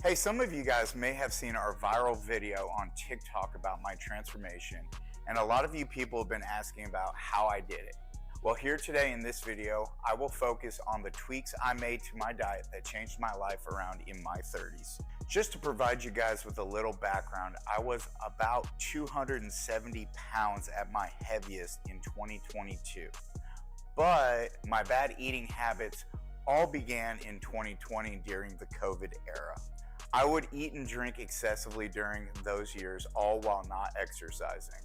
Hey, some of you guys may have seen our viral video on TikTok about my transformation, and a lot of you people have been asking about how I did it. Well, here today in this video, I will focus on the tweaks I made to my diet that changed my life around in my 30s. Just to provide you guys with a little background, I was about 270 pounds at my heaviest in 2022. But my bad eating habits all began in 2020 during the COVID era. I would eat and drink excessively during those years, all while not exercising.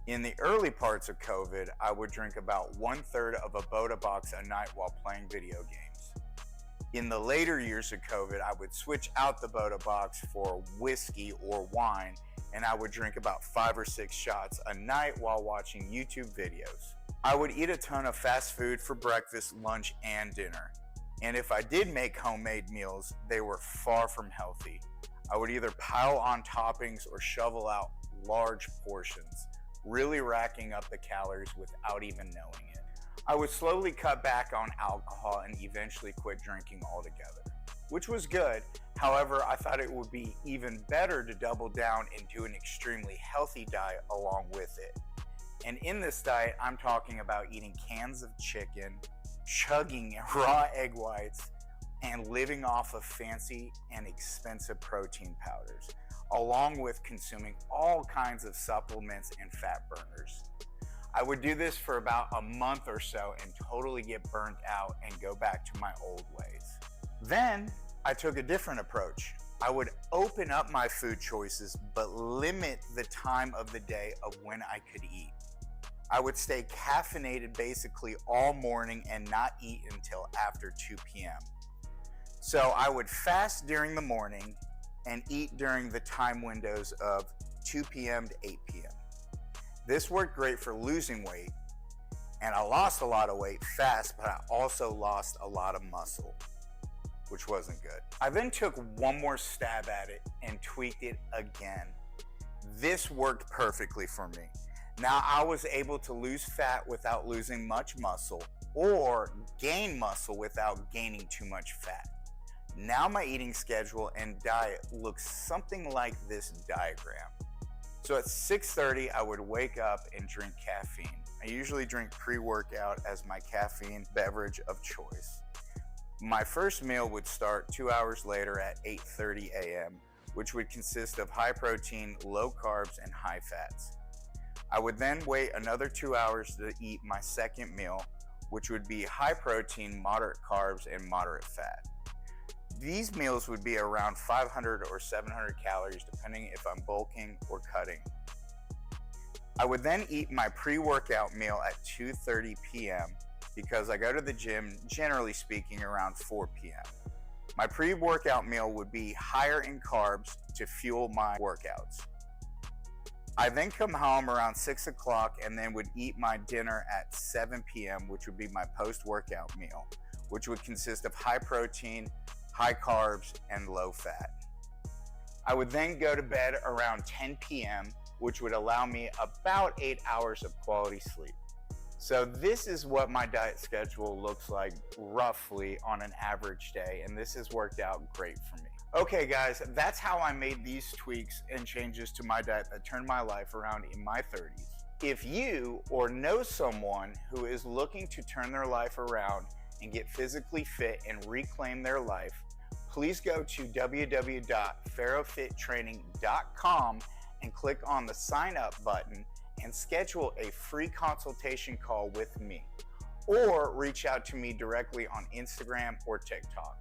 In the early parts of COVID, I would drink about 1/3 of a Boda box a night while playing video games. In the later years of COVID, I would switch out the Boda box for whiskey or wine, and I would drink about 5 or 6 shots a night while watching YouTube videos. I would eat a ton of fast food for breakfast, lunch, and dinner. And if I did make homemade meals, they were far from healthy. I would either pile on toppings or shovel out large portions, really racking up the calories without even knowing it. I would slowly cut back on alcohol and eventually quit drinking altogether, which was good. However, I thought it would be even better to double down and do an extremely healthy diet along with it. And in this diet, I'm talking about eating cans of chicken, chugging raw egg whites, and living off of fancy and expensive protein powders, along with consuming all kinds of supplements and fat burners. I would do this for about a month or so and totally get burnt out and go back to my old ways. Then I took a different approach. I would open up my food choices but limit the time of the day of when I could eat. I would stay caffeinated basically all morning and not eat until after 2 p.m. So I would fast during the morning and eat during the time windows of 2 p.m. to 8 p.m. This worked great for losing weight, and I lost a lot of weight fast, but I also lost a lot of muscle, which wasn't good. I then took one more stab at it and tweaked it again. This worked perfectly for me. Now I was able to lose fat without losing much muscle, or gain muscle without gaining too much fat. Now my eating schedule and diet looks something like this diagram. So at 6:30, I would wake up and drink caffeine. I usually drink pre-workout as my caffeine beverage of choice. My first meal would start 2 hours later at 8:30 a.m., which would consist of high protein, low carbs, and high fats. I would then wait another 2 hours to eat my second meal, which would be high protein, moderate carbs, and moderate fat. These meals would be around 500 or 700 calories depending if I'm bulking or cutting. I would then eat my pre-workout meal at 2:30 p.m. because I go to the gym, generally speaking, around 4 p.m. My pre-workout meal would be higher in carbs to fuel my workouts. I then come home around 6 o'clock and then would eat my dinner at 7 p.m., which would be my post-workout meal, which would consist of high protein, high carbs, and low fat. I would then go to bed around 10 p.m., which would allow me about 8 hours of quality sleep. So this is what my diet schedule looks like roughly on an average day, and this has worked out great for me. Okay guys, that's how I made these tweaks and changes to my diet that turned my life around in my 30s. If you or know someone who is looking to turn their life around and get physically fit and reclaim their life, please go to www.pharoahfittraining.com and click on the sign up button and schedule a free consultation call with me, or reach out to me directly on Instagram or TikTok.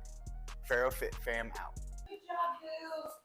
Pharaoh Fit Fam out. Good job, dude.